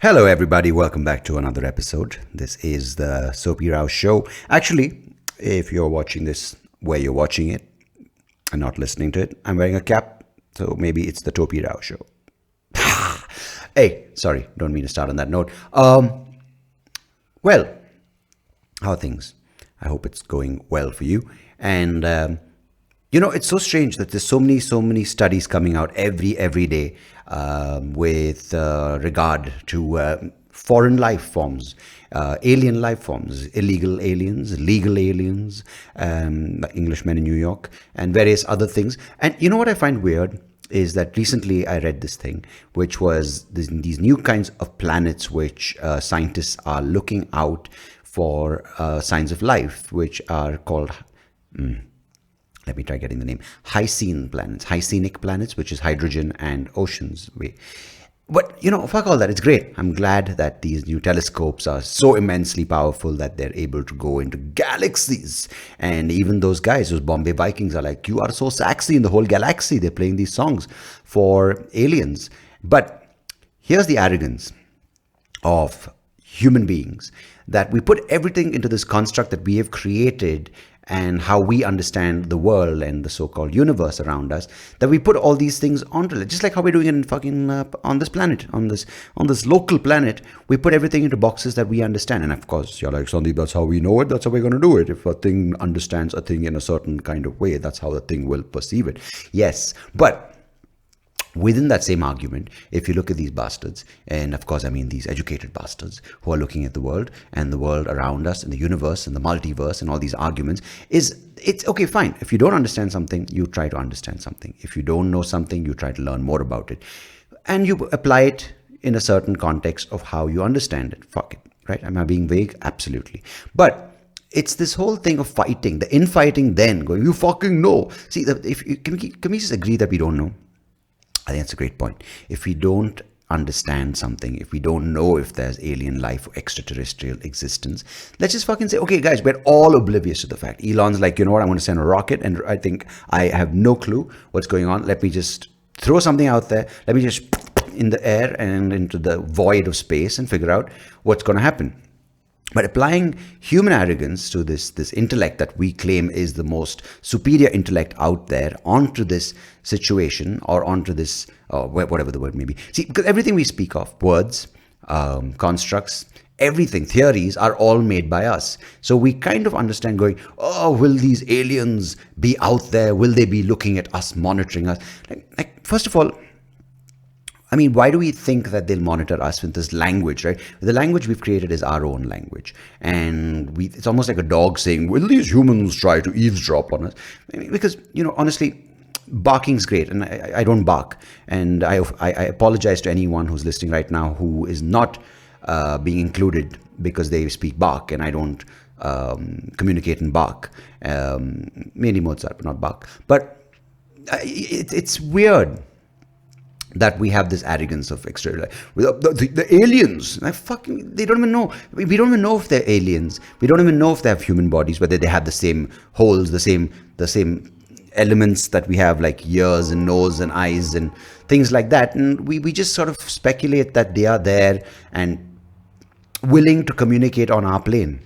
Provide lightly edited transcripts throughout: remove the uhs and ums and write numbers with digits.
Hello, everybody. Welcome back to another episode. This is the SoapyRao Show. Actually, if you're watching this where you're watching it and not listening to it, I'm wearing a cap, so maybe it's the Topi Rao Show. Hey, sorry, don't mean to start on that note. Well, how are things? I hope it's going well for you. And it's so strange that there's so many studies coming out every day with regard to foreign life forms, alien life forms, illegal aliens, legal aliens, Englishmen in New York, and various other things. And you know what I find weird is that recently I read this thing, which was these new kinds of planets which scientists are looking out for signs of life, which are called let me try getting the name. Hycenic planets, which is hydrogen and oceans. But, fuck all that. It's great. I'm glad that these new telescopes are so immensely powerful that they're able to go into galaxies. And even those guys, those Bombay Vikings, are like, you are so sexy in the whole galaxy. They're playing these songs for aliens. But here's the arrogance of human beings, that we put everything into this construct that we have created and how we understand the world and the so-called universe around us, that we put all these things onto it. Just like how we're doing it in fucking on this planet, on this local planet, we put everything into boxes that we understand. And of course, you're like, Sundeep, that's how we know it. That's how we're going to do it. If a thing understands a thing in a certain kind of way, that's how the thing will perceive it. Yes, but within that same argument, if you look at these bastards, and of course I mean these educated bastards who are looking at the world and the world around us and the universe and the multiverse and all these arguments, it's okay, fine. If you don't understand something, you try to understand something. If you don't know something, you try to learn more about it. And you apply it in a certain context of how you understand it. Fuck it, right? Am I being vague? Absolutely. But it's this whole thing of fighting, the infighting then going, you fucking know. See, can we just agree that we don't know? I think that's a great point. If we don't understand something, if we don't know if there's alien life or extraterrestrial existence, let's just fucking say, okay, guys, we're all oblivious to the fact. Elon's like, you know what, I'm going to send a rocket, and I think I have no clue what's going on. Let me just throw something out there. Let me just in the air and into the void of space and figure out what's going to happen. But applying human arrogance to this intellect that we claim is the most superior intellect out there onto this situation or onto this, whatever the word may be. See, because everything we speak of, words, constructs, everything, theories are all made by us. So we kind of understand going, oh, will these aliens be out there? Will they be looking at us, monitoring us? Like first of all, I mean, why do we think that they'll monitor us with this language, right? The language we've created is our own language. And it's almost like a dog saying, will these humans try to eavesdrop on us? I mean, because, honestly, barking's great. And I don't bark. And I apologize to anyone who's listening right now who is not being included because they speak bark and I don't communicate in bark. Mainly Mozart, but not Bach. But it's weird that we have this arrogance of extra the aliens. They don't even know. We don't even know if they're aliens. We don't even know if they have human bodies, whether they have the same holes, the same elements that we have, like ears and nose and eyes and things like that. And we just sort of speculate that they are there and willing to communicate on our plane.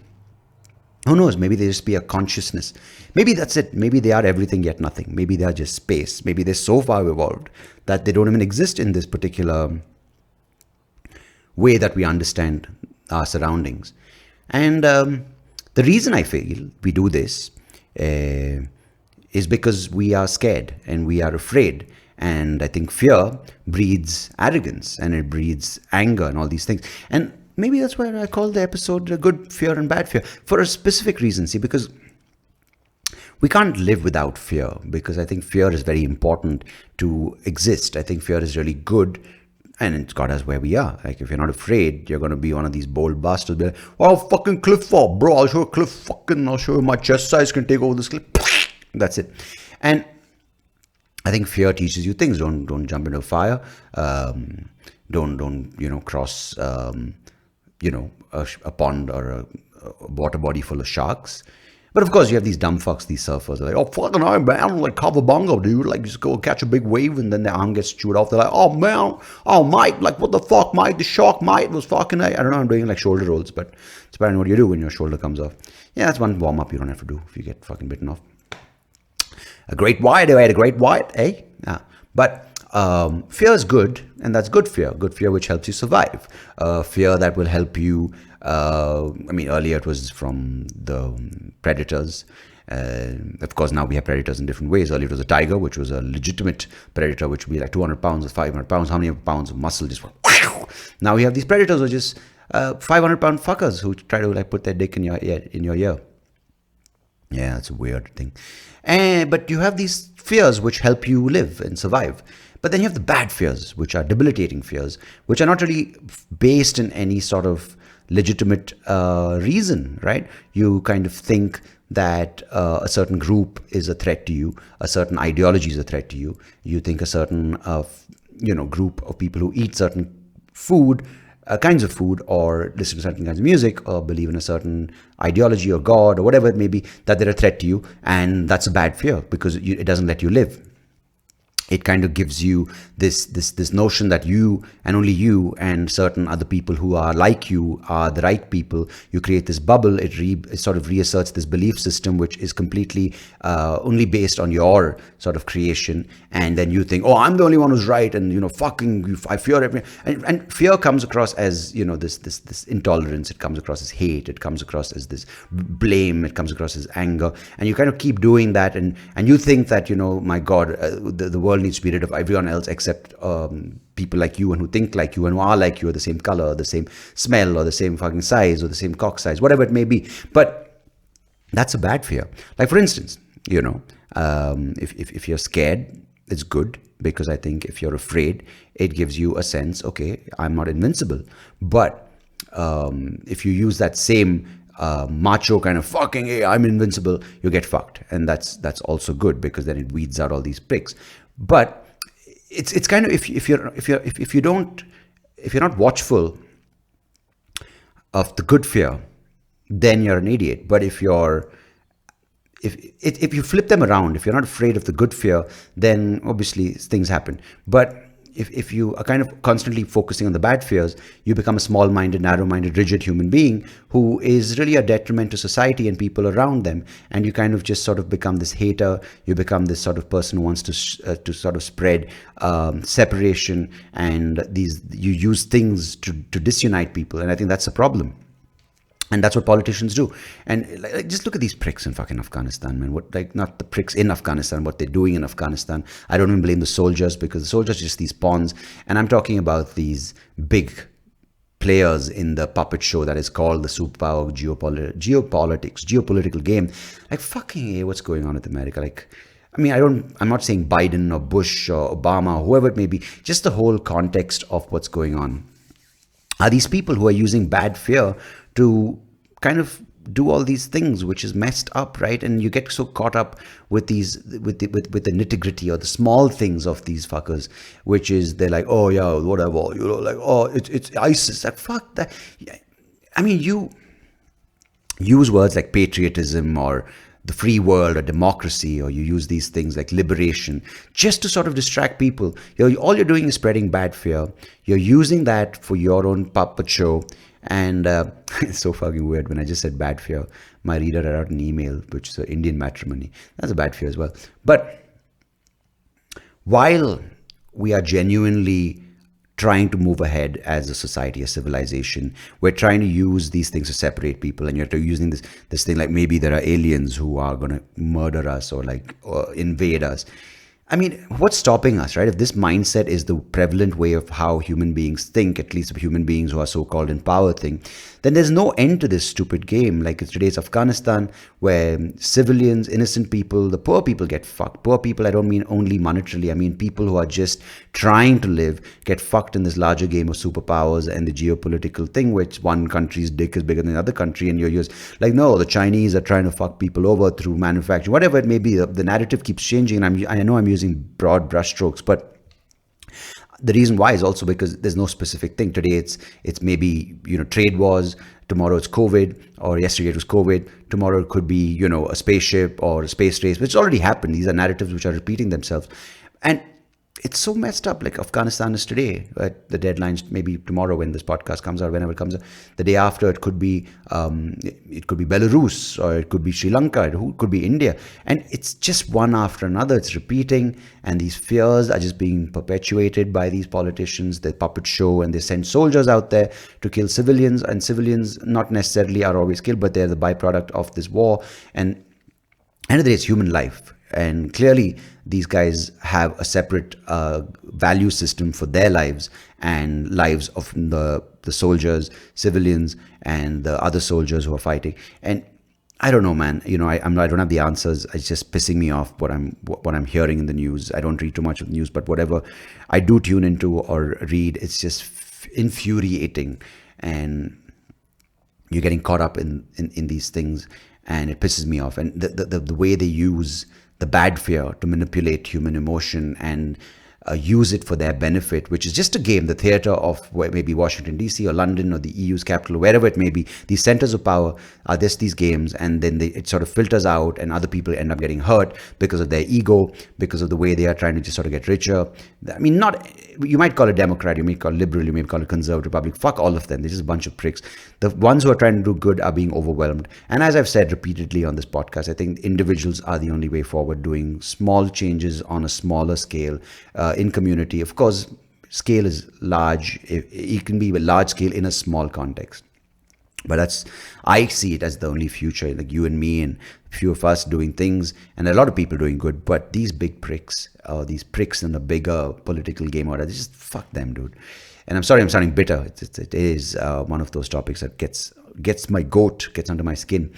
Who knows? Maybe they just be a consciousness. Maybe that's it. Maybe they are everything yet nothing. Maybe they are just space. Maybe they're so far evolved that they don't even exist in this particular way that we understand our surroundings. And the reason I feel we do this is because we are scared and we are afraid. And I think fear breeds arrogance and it breeds anger and all these things. And maybe that's why I call the episode Good Fear and Bad Fear, for a specific reason. See, because we can't live without fear, because I think fear is very important to exist. I think fear is really good, and it's got us where we are. Like, if you're not afraid, you're going to be one of these bold bastards. Be like, oh, fucking cliff fall, bro. I'll show you a cliff. I'll show you my chest size can take over this cliff. That's it. And I think fear teaches you things. Don't jump into a fire. Don't cross a pond or a water body full of sharks. But of course, you have these dumb fucks, these surfers. They're like, oh, fucking hell, man, like cover bongo, dude. Like, just go catch a big wave and then their arm gets chewed off. They're like, oh, man, oh, mate, like, what the fuck, mate? The shark, mate, was fucking, I don't know, I'm doing like shoulder rolls, but it's apparently what you do when your shoulder comes off. Yeah, that's one warm up you don't have to do if you get fucking bitten off. A great white, I had a great white, eh? Yeah. But fear is good, and that's good fear which helps you survive. Fear that will help you. Earlier it was from the predators. Of course, now we have predators in different ways. Earlier it was a tiger, which was a legitimate predator, which would be like 200 pounds or 500 pounds. How many pounds of muscle just went? Now we have these predators, which is 500-pound fuckers who try to like put their dick in your ear. Yeah, it's a weird thing. But you have these fears which help you live and survive. But then you have the bad fears, which are debilitating fears, which are not really based in any sort of legitimate reason, right? You kind of think that a certain group is a threat to you, a certain ideology is a threat to you. You think a certain group of people who eat certain food, kinds of food, or listen to certain kinds of music, or believe in a certain ideology or God or whatever it may be, that they're a threat to you, and that's a bad fear because it doesn't let you live. It kind of gives you this notion that you and only you and certain other people who are like you are the right people. You create this bubble. It sort of reasserts this belief system, which is completely only based on your sort of creation. And then you think, oh, I'm the only one who's right, and I fear everything. And fear comes across as this intolerance. It comes across as hate. It comes across as this blame. It comes across as anger. And you kind of keep doing that, and you think that my God, the world needs to be rid of everyone else except people like you and who think like you and who are like you, or the same color, or the same smell, or the same fucking size, or the same cock size, whatever it may be. But that's a bad fear. Like, for instance, if you're scared, it's good, because I think if you're afraid, it gives you a sense, okay, I'm not invincible. But if you use that same macho kind of fucking, hey, I'm invincible, you get fucked. And that's also good, because then it weeds out all these pricks. But it's kind of, if you're not watchful of the good fear, then you're an idiot. But if you flip them around, if you're not afraid of the good fear, then obviously things happen. But if you are kind of constantly focusing on the bad fears, you become a small-minded, narrow-minded, rigid human being who is really a detriment to society and people around them. And you kind of just sort of become this hater. You become this sort of person who wants to sort of spread separation, and you use things to disunite people. And I think that's a problem. And that's what politicians do. And just look at these pricks in fucking Afghanistan, man. Not the pricks in Afghanistan, what they're doing in Afghanistan. I don't even blame the soldiers, because the soldiers are just these pawns. And I'm talking about these big players in the puppet show that is called the Superpower geopolitical game. Like, fucking, what's going on with America? Like, I'm not saying Biden or Bush or Obama or whoever it may be, just the whole context of what's going on. Are these people who are using bad fear to kind of do all these things, which is messed up, right? And you get so caught up with the nitty-gritty or the small things of these fuckers, which is they're like, oh yeah, whatever, like, oh, it's ISIS. Like, fuck that. You use words like patriotism or the free world or democracy, or you use these things like liberation just to sort of distract people. All you're doing is spreading bad fear. You're using that for your own puppet show. And it's so fucking weird. When I just said bad fear, my reader read out an email, which is Indian matrimony. That's a bad fear as well. But while we are genuinely trying to move ahead as a society, a civilization, we're trying to use these things to separate people, and you're using this thing like maybe there are aliens who are going to murder us or invade us. What's stopping us, right? If this mindset is the prevalent way of how human beings think, at least human beings who are so-called in power think, then there's no end to this stupid game. Like it's today's Afghanistan, where civilians, innocent people, the poor people get fucked. Poor people, I don't mean only monetarily. I mean people who are just trying to live get fucked in this larger game of superpowers and the geopolitical thing, which one country's dick is bigger than the other country, and you're just like, no, the Chinese are trying to fuck people over through manufacturing, whatever it may be. The narrative keeps changing, and I know I'm using broad brushstrokes, but The reason why is also because there's no specific thing. Today it's maybe, trade wars, tomorrow it's COVID, or yesterday it was COVID, tomorrow it could be, a spaceship or a space race, which already happened. These are narratives which are repeating themselves. And it's so messed up. Like Afghanistan is today, but the deadline's maybe tomorrow when this podcast comes out, whenever it comes out. The day after, it could be Belarus, or it could be Sri Lanka, it could be India, and it's just one after another. It's repeating, and these fears are just being perpetuated by these politicians. The puppet show, and they send soldiers out there to kill civilians, and civilians not necessarily are always killed, but they're the byproduct of this war. And end of the day, it's human life. And clearly, these guys have a separate value system for their lives and lives of the soldiers, civilians, and the other soldiers who are fighting. And I don't know, man. I don't have the answers. It's just pissing me off what I'm hearing in the news. I don't read too much of the news, but whatever I do tune into or read, it's just infuriating, and you're getting caught up in these things, and it pisses me off. And the way they use the bad fear to manipulate human emotion and use it for their benefit, which is just a game, the theater of maybe Washington, D.C. or London or the EU's capital, wherever it may be. These centers of power are just these games, and then it sort of filters out, and other people end up getting hurt because of their ego, because of the way they are trying to just sort of get richer. I mean, you might call it Democrat, you might call it liberal, you might call it conservative, Republic. Fuck all of them. They're just a bunch of pricks. The ones who are trying to do good are being overwhelmed. And as I've said repeatedly on this podcast, I think individuals are the only way forward, doing small changes on a smaller scale in community. Of course, scale is large. It can be a large scale in a small context. But I see it as the only future, like you and me and a few of us doing things, and a lot of people doing good. But these big pricks, these pricks in the bigger political game order, just fuck them, dude. And I'm sorry, I'm sounding bitter. It is one of those topics that gets my goat, gets under my skin.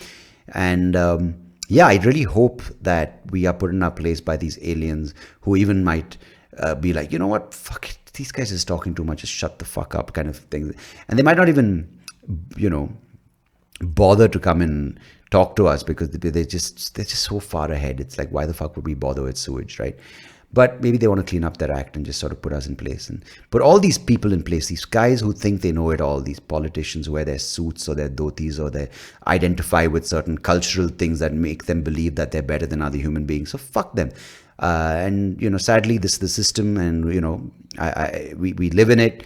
And I really hope that we are put in our place by these aliens who even might be like, you know what, fuck it, these guys is talking too much, just shut the fuck up, kind of thing. And they might not even, bother to come and talk to us because they're just so far ahead. It's like, why the fuck would we bother with sewage, right? But maybe they want to clean up their act and just sort of put us in place and put all these people in place, these guys who think they know it all, these politicians who wear their suits or their dhotis, or they identify with certain cultural things that make them believe that they're better than other human beings. So fuck them. And sadly, this is the system, and we live in it.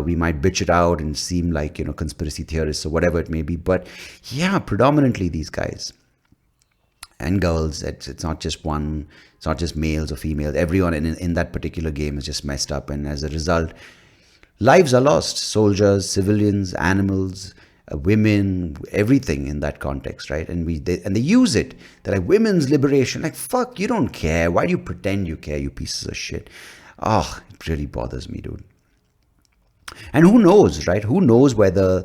We might bitch it out and seem like conspiracy theorists or whatever it may be, but predominantly these guys and girls. It's not just one. It's not just males or females. Everyone in that particular game is just messed up, and as a result, lives are lost. Soldiers, civilians, animals, women, everything in that context, right? And they use it. They're like, women's liberation. Like, fuck, you don't care. Why do you pretend you care, you pieces of shit? Oh, it really bothers me, dude. And who knows, right? Who knows whether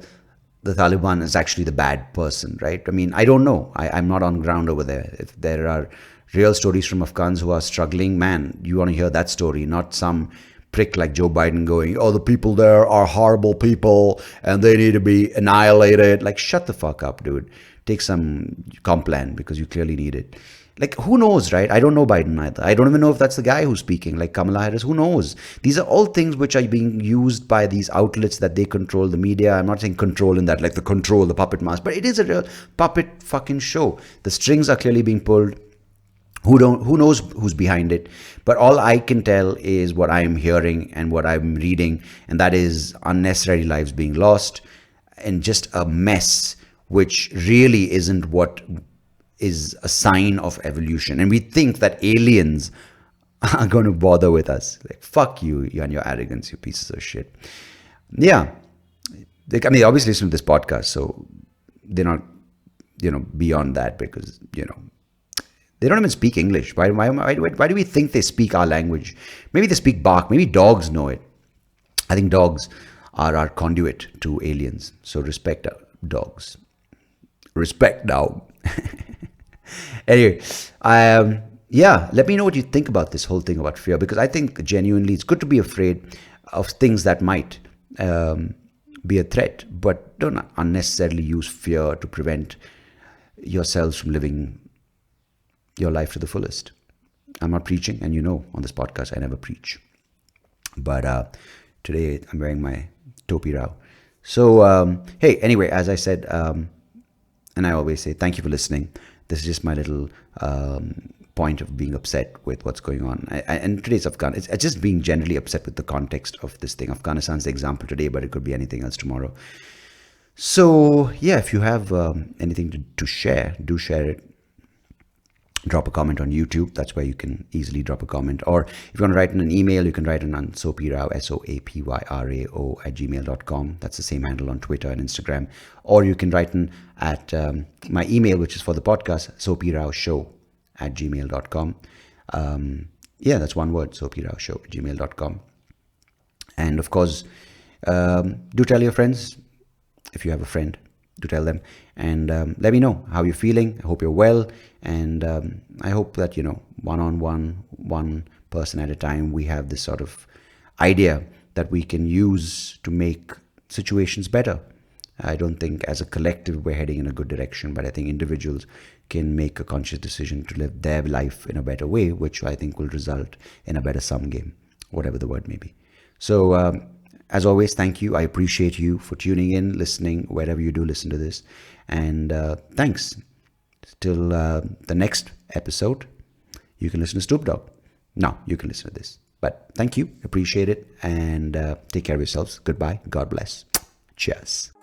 the Taliban is actually the bad person, right? I mean, I don't know. I'm not on ground over there. If there are real stories from Afghans who are struggling, man, you want to hear that story, not some prick like Joe Biden going, oh, the people there are horrible people and they need to be annihilated. Like, shut the fuck up, dude. Take some Complan because you clearly need it. Like, who knows, right? I don't know Biden either. I don't even know if that's the guy who's speaking, like Kamala Harris. Who knows? These are all things which are being used by these outlets that they control, the media. I'm not saying control in that, like the control, the puppet master, but it is a real puppet fucking show. The strings are clearly being pulled. Who knows who's behind it? But all I can tell is what I'm hearing and what I'm reading, and that is unnecessary lives being lost and just a mess, which really isn't what is a sign of evolution. And we think that aliens are going to bother with us. Like, fuck you and your arrogance, you pieces of shit. Yeah. They obviously listen to this podcast, so they're not, beyond that, because, they don't even speak English. Why do we think they speak our language? Maybe they speak bark. Maybe dogs know it. I think dogs are our conduit to aliens. So respect dogs. Respect dog. Anyway, let me know what you think about this whole thing about fear, because I think genuinely it's good to be afraid of things that might be a threat, but don't unnecessarily use fear to prevent yourselves from living your life to the fullest. I'm not preaching, and on this podcast I never preach. But today I'm wearing my SoapyRao. So, hey, anyway, as I said, and I always say, thank you for listening. This is just my little point of being upset with what's going on. And today's Afghanistan, it's just being generally upset with the context of this thing. Afghanistan's the example today, but it could be anything else tomorrow. So, yeah, if you have anything to share, do share it. Drop a comment on YouTube. That's where you can easily drop a comment. Or if you want to write in an email, you can write it on SoapyRao, SoapyRao @gmail.com. That's the same handle on Twitter and Instagram. Or you can write in at my email, which is for the podcast, SoapyRao Show @gmail.com. Yeah, that's one word, SoapyRao Show @gmail.com. And of course, do tell your friends. If you have a friend, do tell them. And let me know how you're feeling. I hope you're well. And I hope that, one-on-one, one person at a time, we have this sort of idea that we can use to make situations better. I don't think as a collective we're heading in a good direction, but I think individuals can make a conscious decision to live their life in a better way, which I think will result in a better sum game, whatever the word may be. So, as always, thank you. I appreciate you for tuning in, listening, wherever you do listen to this. And thanks. Till the next episode, you can listen to Snoop Dogg. No, you can listen to this. But thank you. Appreciate it. And take care of yourselves. Goodbye. God bless. Cheers.